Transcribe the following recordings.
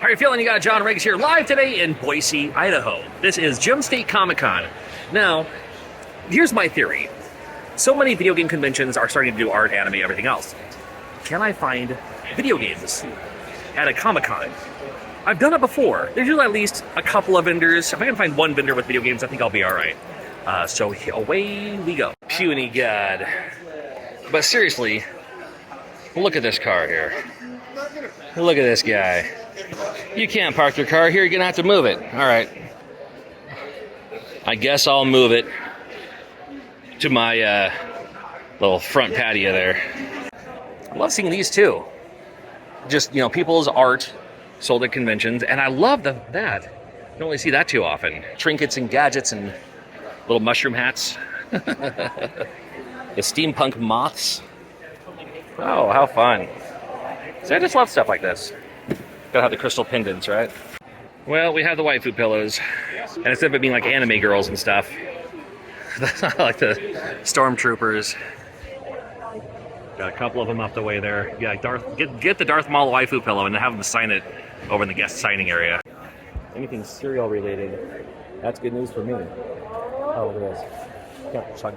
How are you feeling? You got John Riggs here live today in Boise, Idaho. This is Gem State Comic-Con. Now, here's my theory. So many video game conventions are starting to do art, anime, everything else. Can I find video games at a Comic-Con? I've done it before. There's usually at least a couple of vendors. If I can find one vendor with video games, I think I'll be all right. So away we go. Puny God. But seriously, look at this car here. Look at this guy. You can't park your car here. You're going to have to move it. All right. I guess I'll move it to my little front patio there. I love seeing these too. Just, you know, people's art sold at conventions. And I love that. You don't really see that too often. Trinkets and gadgets and little mushroom hats. The steampunk moths. Oh, how fun. So I just love stuff like this. Gotta have the crystal pendants, right? Well, we have the waifu pillows. And instead of it being like anime girls and stuff, like the stormtroopers. Got a couple of them up the way there. Yeah, get the Darth Maul waifu pillow and have them sign it over in the guest signing area. Anything cereal related, that's good news for me. Oh, look at this. Got the chug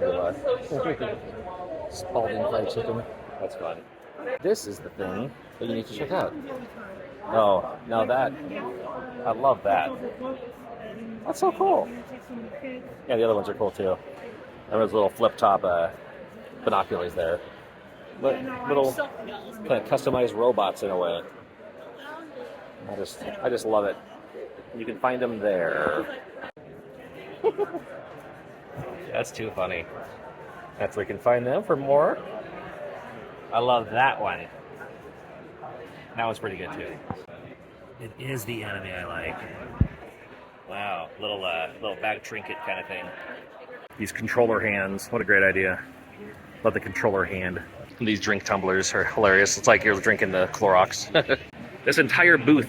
Spalding fried chicken. That's fun. This is the thing that you need to check out. Oh, now that, I love that. That's so cool. Yeah, the other ones are cool too. And those little flip-top binoculars there. Little kind of customized robots in a way. I just love it. You can find them there. That's too funny. That's where you can find them for more. I love that one. That one's pretty good too. It is the anime I like. Wow, little bag trinket kind of thing. These controller hands, what a great idea. Love the controller hand. These drink tumblers are hilarious. It's like you're drinking the Clorox. This entire booth,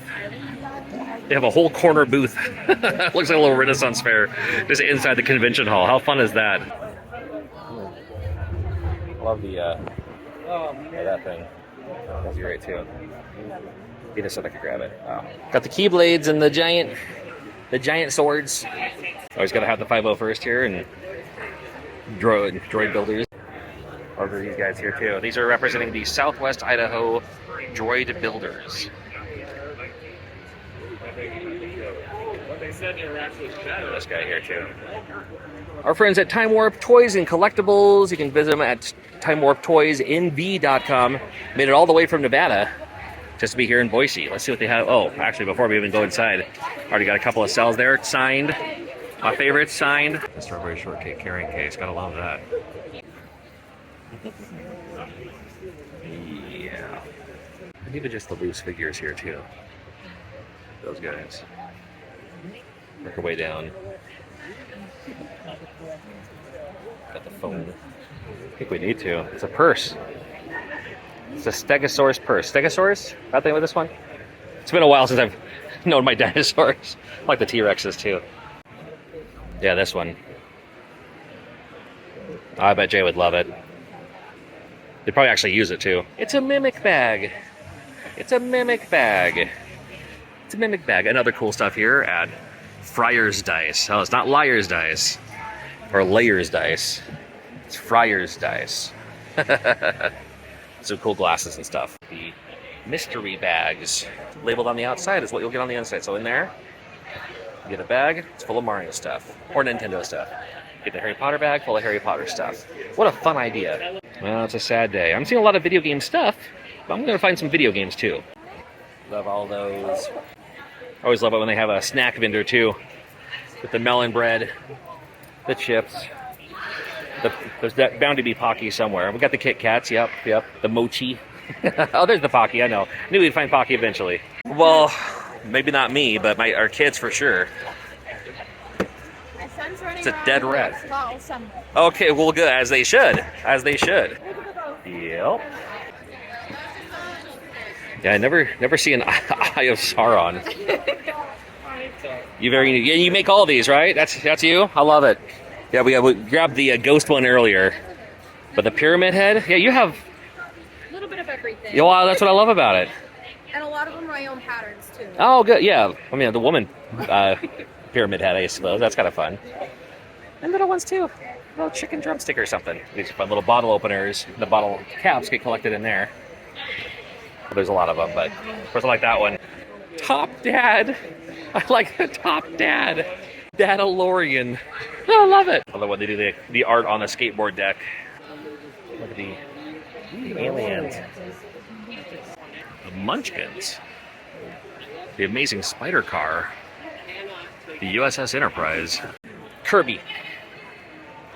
they have a whole corner booth. Looks like a little Renaissance fair just inside the convention hall. How fun is that? Love the that thing. That'd be great too. Be this so I could grab it. Wow. Got the keyblades and the giant swords. Always gotta have the 5.0 first here and droid builders. Over these guys here too. These are representing the Southwest Idaho droid builders. This guy here too. Our friends at Time Warp Toys and Collectibles. You can visit them at timewarptoysnv.com. Made it all the way from Nevada just to be here in Boise. Let's see what they have. Oh, actually, before we even go inside, already got a couple of cells there signed. My favorite signed. The strawberry shortcake carrying case. Gotta love that. Yeah. And even just the loose figures here too. Those guys. Work our way down. Got the phone. I think we need to. It's a purse. It's a Stegosaurus purse. Stegosaurus? That thing with this one? It's been a while since I've known my dinosaurs. I like the T-Rexes too. Yeah, this one. I bet Jay would love it. They'd probably actually use it too. It's a mimic bag. It's a mimic bag. It's a mimic bag. And other cool stuff here at Friar's Dice. Oh, it's not Liar's Dice. Or Layer's Dice. It's Friar's Dice. Some cool glasses and stuff. The mystery bags labeled on the outside is what you'll get on the inside. So in there, you get a bag. It's full of Mario stuff. Or Nintendo stuff. Get the Harry Potter bag full of Harry Potter stuff. What a fun idea. Well, it's a sad day. I'm seeing a lot of video game stuff, but I'm going to find some video games too. Love all those. I always love it when they have a snack vendor too. With the melon bread, the chips. There's bound to be Pocky somewhere. We got the Kit Kats, yep. The mochi. Oh, there's the Pocky, I know. Knew we'd find Pocky eventually. Well, maybe not me, but our kids for sure. It's a dead rat. Okay, well, good. As they should. As they should. Yep. Yeah, I never see an Eye of Sauron. You make all these, right? That's you. I love it. Yeah, we grabbed the ghost one earlier, but the pyramid head. Yeah, you have a little bit of everything. Yeah, well, that's what I love about it. And a lot of them are my own patterns too. Oh, good. Yeah. I mean, the woman pyramid head, I suppose. That's kind of fun. And little ones, too. Little chicken drumstick or something. These fun little bottle openers. The bottle caps get collected in there. Well, there's a lot of them, but of course I like that one. Top Dad. I like the Top Dad. Dadalorian. Oh, I love it. I love when they do the art on the skateboard deck. Look at the aliens. The Munchkins. The Amazing Spider Car. The USS Enterprise. Kirby.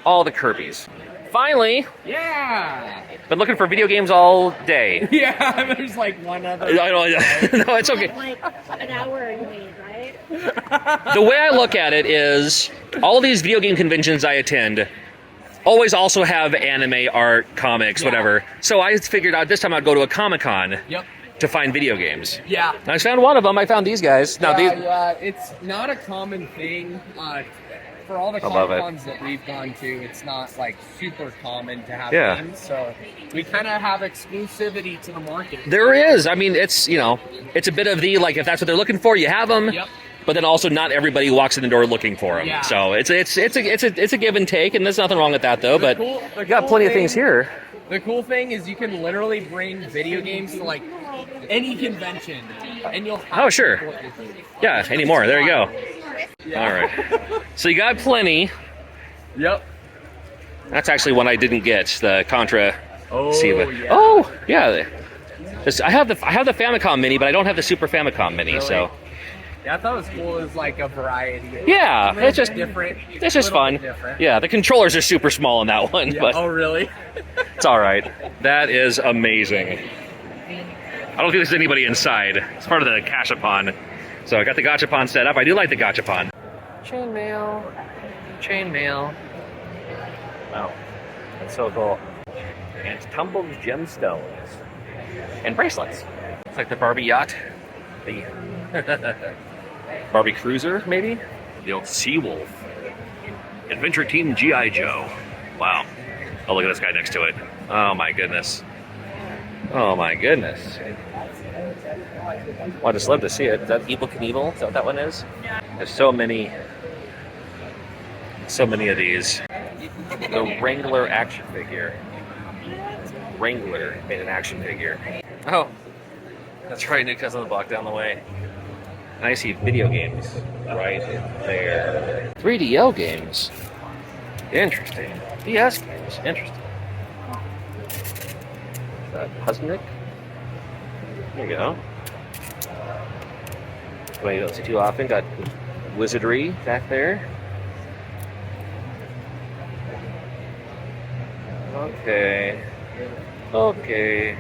All the Kirbys. Finally! Yeah! Been looking for video games all day. Yeah, there's like one other. I don't, no, it's okay. Like an hour and wait, right? The way I look at it is, all these video game conventions I attend always also have anime, art, comics, whatever. So I figured out this time I'd go to a Comic-Con to find video games. Yeah. And I found one of them. I found these guys. Now, it's not a common thing. For all the love it. Comic-Cons that we've gone to, it's not like super common to have Yeah. games. So we kind of have exclusivity to the market. there is. I mean, it's, you know, it's a bit of the, like, if that's what they're looking for, you have them. Yep. But then also not everybody walks in the door looking for them. Yeah. So it's a give and take, and there's nothing wrong with that though. But The we got cool plenty of thing- things here. The cool thing is you can literally bring video games to like any convention, and you'll have Oh, sure. support your game. Yeah, anymore. There you go. Yeah. All right. So you got plenty. Yep. That's actually one I didn't get. The Contra. Oh, Siva. yeah. Oh, yeah. I have the Famicom Mini, but I don't have the Super Famicom Mini. Really? So Yeah, I thought it was cool. It was like a variety. yeah, A little it's just bit different. It's just A little fun. bit different. Yeah, the controllers are super small in that one, Yeah. but Oh, really? it's all right. That is amazing. I don't think there's anybody inside. It's part of the Gachapon. So I got the Gachapon set up. I do like the Gachapon. Chainmail. Chainmail. Wow. That's so cool. And tumbled gemstones. And bracelets. It's like the Barbie yacht. The Barbie cruiser, maybe? The old Seawolf. Adventure Team G.I. Joe. Wow. Oh, look at this guy next to it. Oh my goodness. Oh my goodness. Well, I just love to see it. Is that Evil Knievel? Is that what that one is? There's so many of these. The Wrangler action figure. Wrangler made an action figure. Oh, that's right, New Cousin of the Block down the way. And I see video games right there. 3DO games. Interesting. DS games. Interesting. Husnick. There you go. Well, you don't see too often. Got Wizardry back there. Okay. Okay.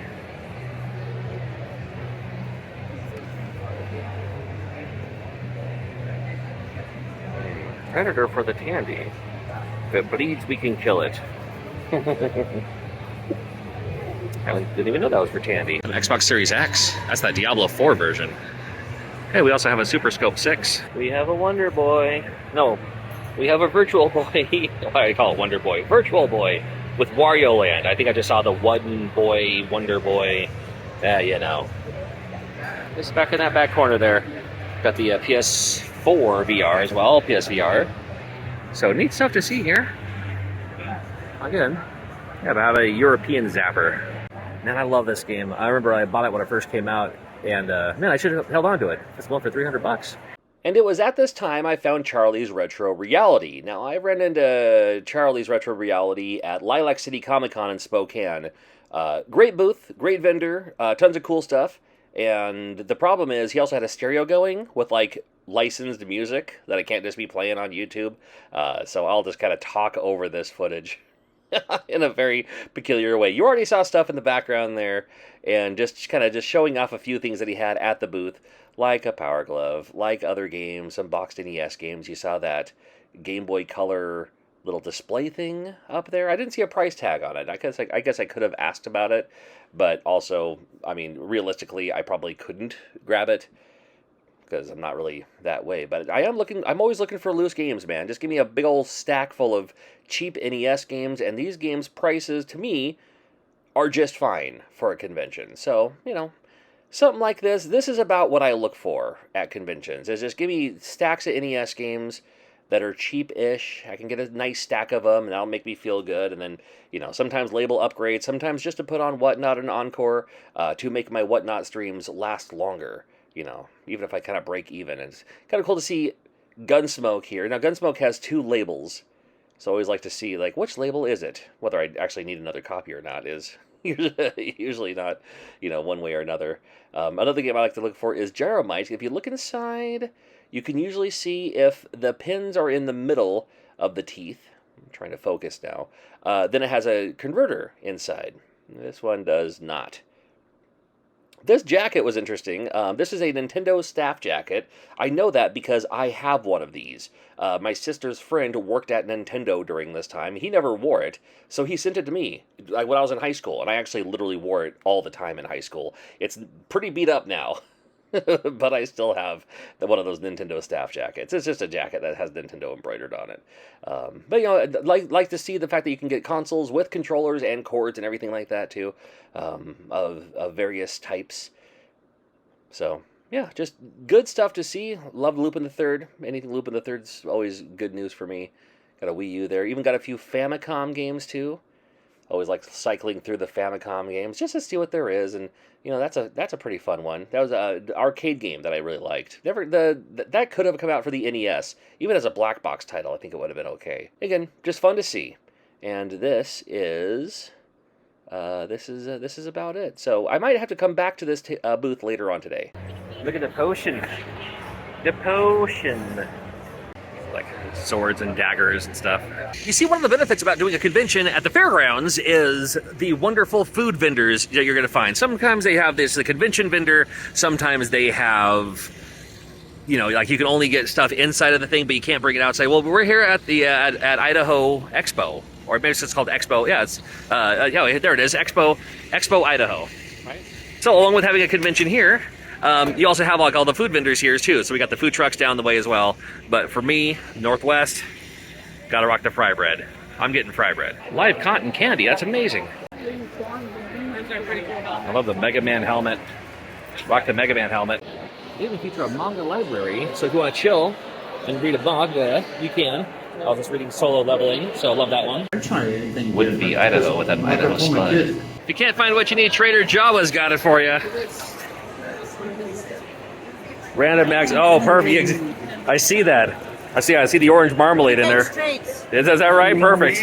Predator for the Tandy. If it bleeds, we can kill it. I didn't even know that was for Tandy. An Xbox Series X. That's that Diablo 4 version. Hey, we also have a Super Scope 6. We have a Wonder Boy. No, we have a Virtual Boy. I call it Wonder Boy. Virtual Boy with Wario Land. I think I just saw the One Boy, Wonder Boy. You know. Just back in that back corner there. Got the PS4 VR as well, PSVR. So neat stuff to see here. Again, yeah, about a European zapper. Man, I love this game. I remember I bought it when it first came out, and man, I should have held on to it. It's going for $300. And it was at this time I found Charlie's Retro Reality. Now, I ran into Charlie's Retro Reality at Lilac City Comic Con in Spokane. Great booth, great vendor, tons of cool stuff. And the problem is he also had a stereo going with like licensed music that I can't just be playing on YouTube. So I'll just kind of talk over this footage in a very peculiar way. You already saw stuff in the background there, and just kind of just showing off a few things that he had at the booth, like a Power Glove, like other games, some boxed NES games. You saw that Game Boy Color little display thing up there. I didn't see a price tag on it. I guess I could have asked about it, but also, I mean, realistically, I probably couldn't grab it because I'm not really that way. But I'm always looking for loose games, man. Just give me a big old stack full of cheap NES games, and these games' prices, to me, are just fine for a convention. So, you know, something like this. This is about what I look for at conventions. Is just give me stacks of NES games that are cheap-ish. I can get a nice stack of them, and that'll make me feel good. And then, sometimes label upgrades, sometimes just to put on Whatnot and Encore to make my Whatnot streams last longer. Even if I kind of break even. And it's kind of cool to see Gunsmoke here. Now, Gunsmoke has 2 labels, so I always like to see, which label is it? Whether I actually need another copy or not is usually not, one way or another. Another game I like to look for is Gyromite. If you look inside, you can usually see if the pins are in the middle of the teeth. I'm trying to focus now. Then it has a converter inside. This one does not. This jacket was interesting. This is a Nintendo staff jacket. I know that because I have one of these. My sister's friend worked at Nintendo during this time. He never wore it, so he sent it to me when I was in high school, and I actually literally wore it all the time in high school. It's pretty beat up now, but I still have one of those Nintendo staff jackets. It's just a jacket that has Nintendo embroidered on it. But I'd like to see the fact that you can get consoles with controllers and cords and everything like that too, of various types. So yeah, just good stuff to see. Love Lupin the Third. Anything Lupin the Third's always good news for me. Got a Wii U there. Even got a few Famicom games too. Always like cycling through the Famicom games just to see what there is, and that's a pretty fun one. That was an arcade game that I really liked. That could have come out for the NES, even as a black box title. I think it would have been okay. Again, just fun to see. And this is about it. So I might have to come back to this booth later on today. Look at the potion. The potion. Like swords and daggers and stuff. You see, one of the benefits about doing a convention at the fairgrounds is the wonderful food vendors that you're going to find. Sometimes they have the convention vendor. Sometimes they have, you can only get stuff inside of the thing, but you can't bring it outside. Well, we're here at the at Idaho Expo, or maybe it's called Expo. Yeah, it's there it is, Expo Idaho. Right. So along with having a convention here, you also have all the food vendors here too. So we got the food trucks down the way as well. But for me, Northwest, gotta rock the fry bread. I'm getting fry bread. Live cotton candy, that's amazing. I love the Mega Man helmet. Rock the Mega Man helmet. They even feature a manga library, so if you want to chill and read a manga, you can. I was just reading Solo Leveling, so I love that one. Wouldn't be Idaho without Idaho Spud. If you can't find what you need, Trader Jawa's got it for you. Random Max. Oh, perfect. I see that. I see the orange marmalade in there. Is that right? Perfect.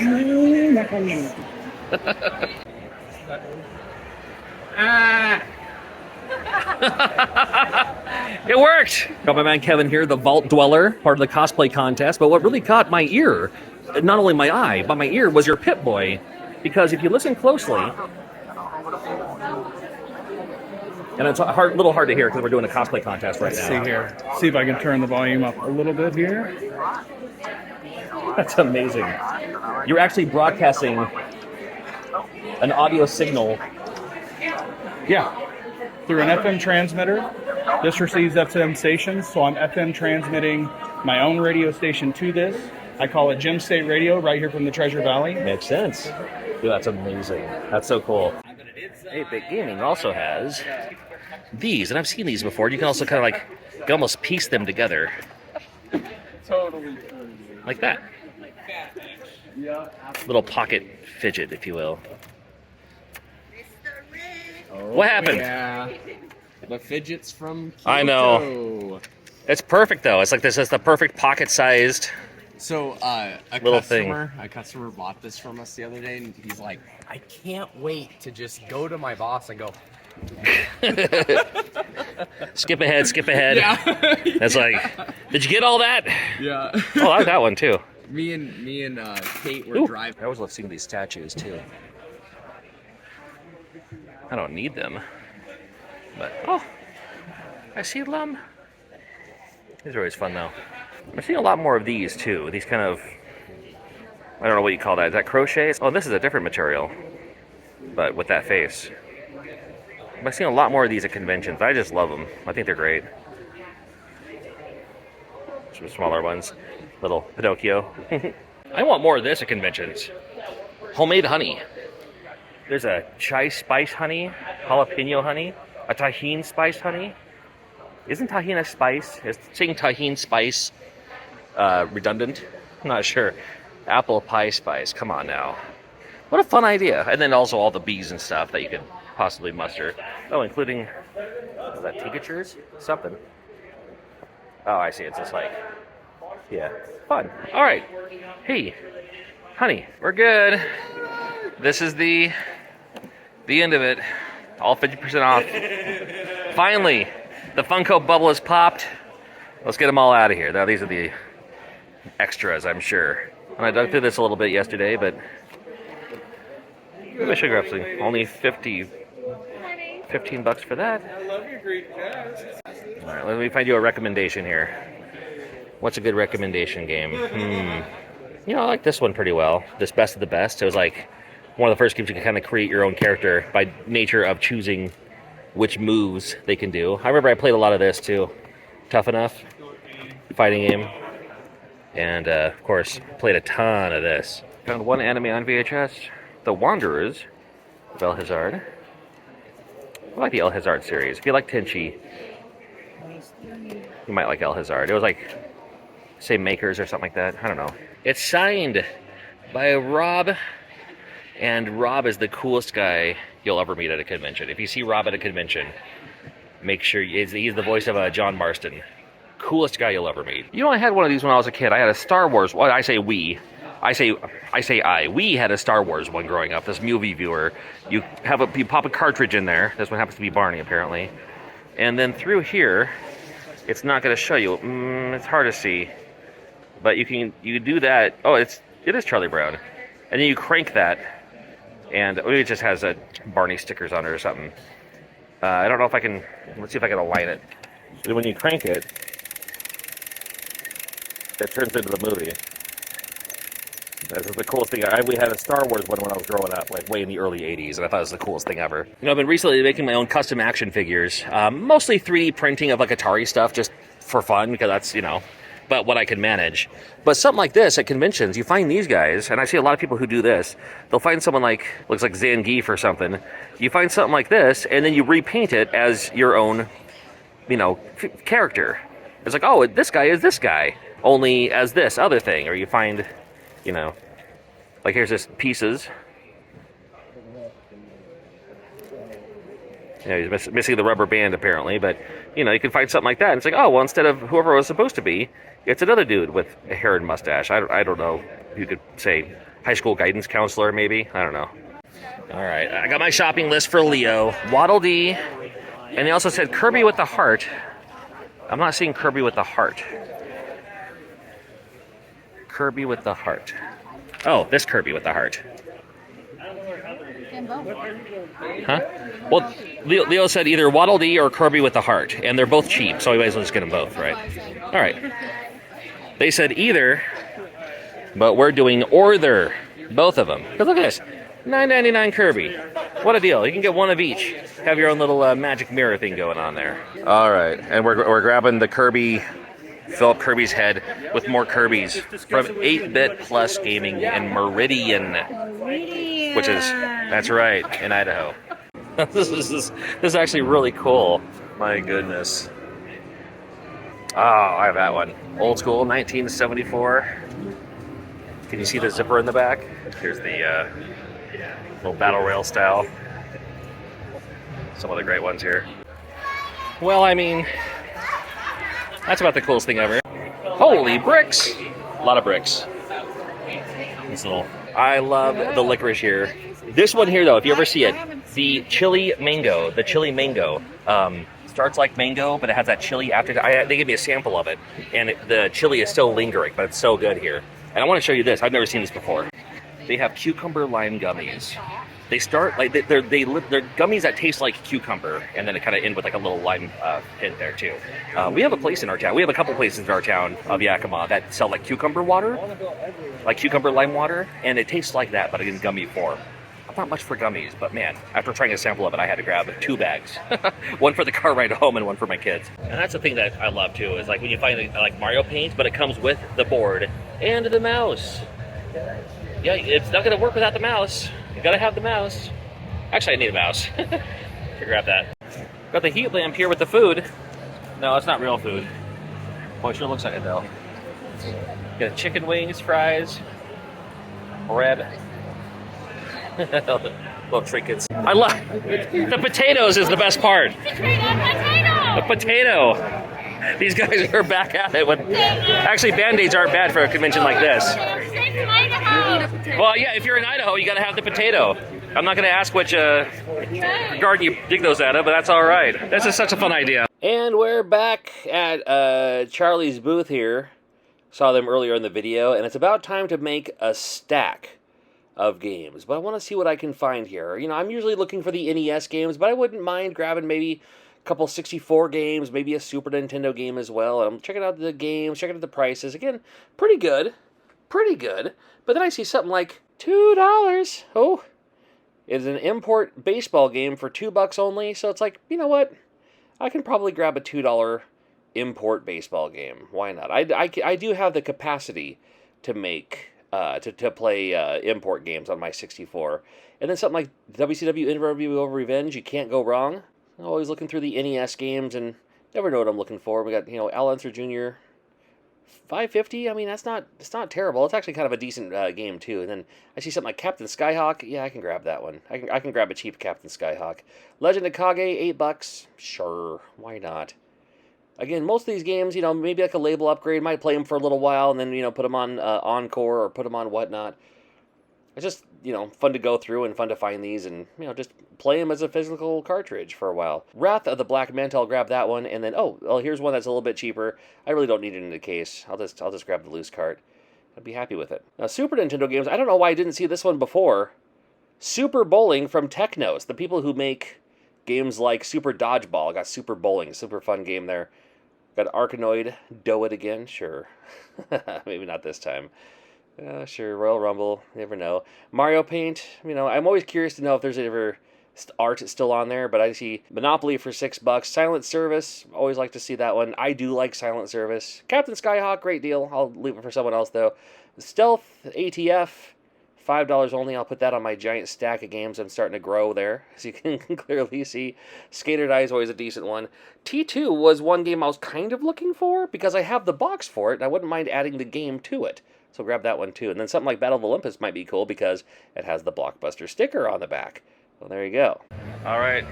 It worked. Got my man Kevin here, the Vault Dweller, part of the cosplay contest. But what really caught my ear, not only my eye, but my ear, was your Pip-Boy. Because if you listen closely, and it's a little hard to hear because we're doing a cosplay contest right now. See here. See if I can turn the volume up a little bit here. That's amazing. You're actually broadcasting an audio signal. Yeah. Through an FM transmitter. This receives FM stations, so I'm FM transmitting my own radio station to this. I call it Gem State Radio right here from the Treasure Valley. Makes sense. Dude, that's amazing. That's so cool. 8-Bit Gaming also has these, and I've seen these before. You can also kind of you can almost piece them together. Totally. Like that. Little pocket fidget, if you will. What happened? Yeah. The fidgets from Kyoto. I know. It's perfect, though. It's like this is the perfect pocket-sized So a little customer bought this from us the other day, and he's like, I can't wait to just go to my boss and go, skip ahead. yeah. That's like, did you get all that? Yeah. Oh, I like that one, too. Me and Kate were driving. I always love seeing these statues, too. I don't need them. But, oh, I see them. These are always fun, though. I'm seeing a lot more of these, too. These kind of, I don't know what you call that. Is that crochet? Oh, this is a different material. But with that face. I've seen a lot more of these at conventions. I just love them. I think they're great. Some smaller ones. Little Pinocchio. I want more of this at conventions. Homemade honey. There's a chai spice honey, jalapeno honey. A tahini spice honey? Isn't tahini a spice? Is saying tahini spice redundant? I'm not sure. Apple pie spice. Come on now. What a fun idea. And then also all the bees and stuff that you could possibly muster. Oh, including, is that tinctures? Something. Oh, I see. It's just like, yeah, fun. All right. Hey, honey, we're good. This is the end of it. All 50% off. Finally, the Funko bubble is popped. Let's get them all out of here. Now, these are the extras, I'm sure. And I dug through this a little bit yesterday, but maybe I should grab something. Only 15 bucks for that. I love your Greek jazz. All right, let me find you a recommendation here. What's a good recommendation game? You know, I like this one pretty well. This Best of the Best. It was like one of the first games you can kind of create your own character by nature of choosing which moves they can do. I remember I played a lot of this too. Tough Enough. Fighting game. And, of course, played a ton of this. Found one anime on VHS. The Wanderers of El Hazard. I like the El Hazard series. If you like Tenchi, you might like El Hazard. It was like, say, Makers or something like that. I don't know. It's signed by Rob. And Rob is the coolest guy you'll ever meet at a convention. If you see Rob at a convention, make sure he's the voice of John Marston. Coolest guy you'll ever meet. You know, I had one of these when I was a kid. I had a Star Wars. Well, I say we. I say I. We had a Star Wars one growing up. This movie viewer. You pop a cartridge in there. This one happens to be Barney, apparently. And then through here, it's not going to show you. It's hard to see, but you do that. Oh, it is Charlie Brown, and then you crank that, and it just has a Barney stickers on it or something. I don't know if I can. Let's see if I can align it. And when you crank it, it turns into the movie. This is the coolest thing. We had a Star Wars one when I was growing up, like way in the early 80s, and I thought it was the coolest thing ever. You know, I've been recently making my own custom action figures, mostly 3D printing of like Atari stuff, just for fun, because that's, you know, but what I can manage. But something like this at conventions, you find these guys, and I see a lot of people who do this. They'll find someone like, looks like Zangief or something. You find something like this, and then you repaint it as your own, you know, character. It's like, oh, this guy is this guy, only as this other thing. Or you find, you know, like here's this pieces. Yeah, he's missing the rubber band apparently, but you know, you can find something like that. And it's like, oh, well, instead of whoever it was supposed to be, it's another dude with a hair and mustache. I don't know. You could say high school guidance counselor, maybe. I don't know. All right, I got my shopping list for Leo. Waddle Dee, and they also said Kirby with the heart. I'm not seeing Kirby with the heart. Kirby with the heart. Oh, this Kirby with the heart. Huh? Well, Leo said either Waddle Dee or Kirby with the heart, and they're both cheap, so we might as well just get them both, right? All right. They said either, but we're doing orther, both of them. Because look at this, $9.99 Kirby. What a deal! You can get one of each. Have your own little magic mirror thing going on there. All right, and we're grabbing the Kirby. Fill up Kirby's head with more Kirby's from 8-Bit Plus Gaming in Meridian, which is, that's right, in Idaho. This is actually really cool. My goodness. Oh, I have that one. Old school, 1974. Can you see the zipper in the back? Here's the little battle rail style. Some of the great ones here. Well, I mean, that's about the coolest thing ever. Holy bricks! A lot of bricks. This little. I love the licorice here. This one here, though, if you ever see it, the chili mango. The chili mango starts like mango, but it has that chili after. They gave me a sample of it, and the chili is still lingering, but it's so good here. And I want to show you this. I've never seen this before. They have cucumber lime gummies. They start like they're gummies that taste like cucumber, and then it kind of end with like a little lime hint there too. We have a place in our town. We have a couple places in our town of Yakima that sell like cucumber water, like cucumber lime water, and it tastes like that, but in gummy form. I'm not much for gummies, but man, after trying a sample of it, I had to grab 2 bags, one for the car ride home and one for my kids. And that's the thing that I love too, is like when you find like Mario paint, but it comes with the board and the mouse. Yeah, it's not going to work without the mouse. You gotta have the mouse. Actually, I need a mouse to grab that. Got the heat lamp here with the food. No, it's not real food. Boy, it sure looks like it though. Got chicken wings, fries, bread. Little trinkets. I love the potatoes is the best part. The potato. These guys are back at it. Actually, Band-Aids aren't bad for a convention like this. Well, yeah, if you're in Idaho, you got to have the potato. I'm not going to ask which garden you dig those out of, but that's all right. This is such a fun idea. And we're back at Charlie's booth here. Saw them earlier in the video, and it's about time to make a stack of games. But I want to see what I can find here. You know, I'm usually looking for the NES games, but I wouldn't mind grabbing maybe a couple 64 games, maybe a Super Nintendo game as well. I'm checking out the games, checking out the prices. Again, pretty good. Pretty good. But then I see something like $2. Oh, it's an import baseball game for $2 only. So it's like, you know what? I can probably grab a $2 import baseball game. Why not? I do have the capacity to make to play import games on my 64. And then something like WCW Inver Revenge, you can't go wrong. I'm always looking through the NES games and never know what I'm looking for. We got, you know, Al Unser Jr. $5.50. I mean, it's not terrible. It's actually kind of a decent game too. And then I see something like Captain Skyhawk. Yeah, I can grab that one. I can grab a cheap Captain Skyhawk. Legend of Kage, $8. Sure, why not? Again, most of these games, you know, maybe like a label upgrade, might play them for a little while and then, you know, put them on Encore or put them on whatnot. It's just, you know, fun to go through and fun to find these and, you know, just play them as a physical cartridge for a while. Wrath of the Black Manta, I'll grab that one. And then, oh, well, here's one that's a little bit cheaper. I really don't need it in the case. I'll just grab the loose cart. I'd be happy with it. Now, Super Nintendo games, I don't know why I didn't see this one before. Super Bowling from Technos, the people who make games like Super Dodgeball. Got Super Bowling, super fun game there. Got Arkanoid, Do It Again, sure. Maybe not this time. Sure, Royal Rumble, you never know. Mario Paint, you know, I'm always curious to know if there's ever art still on there, but I see Monopoly for $6. Silent Service, always like to see that one. I do like Silent Service. Captain Skyhawk, great deal. I'll leave it for someone else, though. Stealth ATF, $5 only. I'll put that on my giant stack of games I'm starting to grow there, as you can clearly see. Skater Die is always a decent one. T2 was one game I was kind of looking for, because I have the box for it, and I wouldn't mind adding the game to it. So grab that one too. And then something like Battle of Olympus might be cool, because it has the Blockbuster sticker on the back. Well, there you go. All right,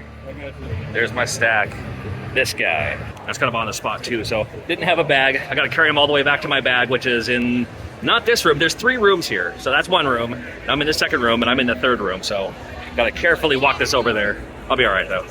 there's my stack. This guy. That's kind of on the spot too, so didn't have a bag. I got to carry him all the way back to my bag, which is in... not this room. There's 3 rooms here. So that's one room. I'm in the second room, and I'm in the third room. So got to carefully walk this over there. I'll be all right, though.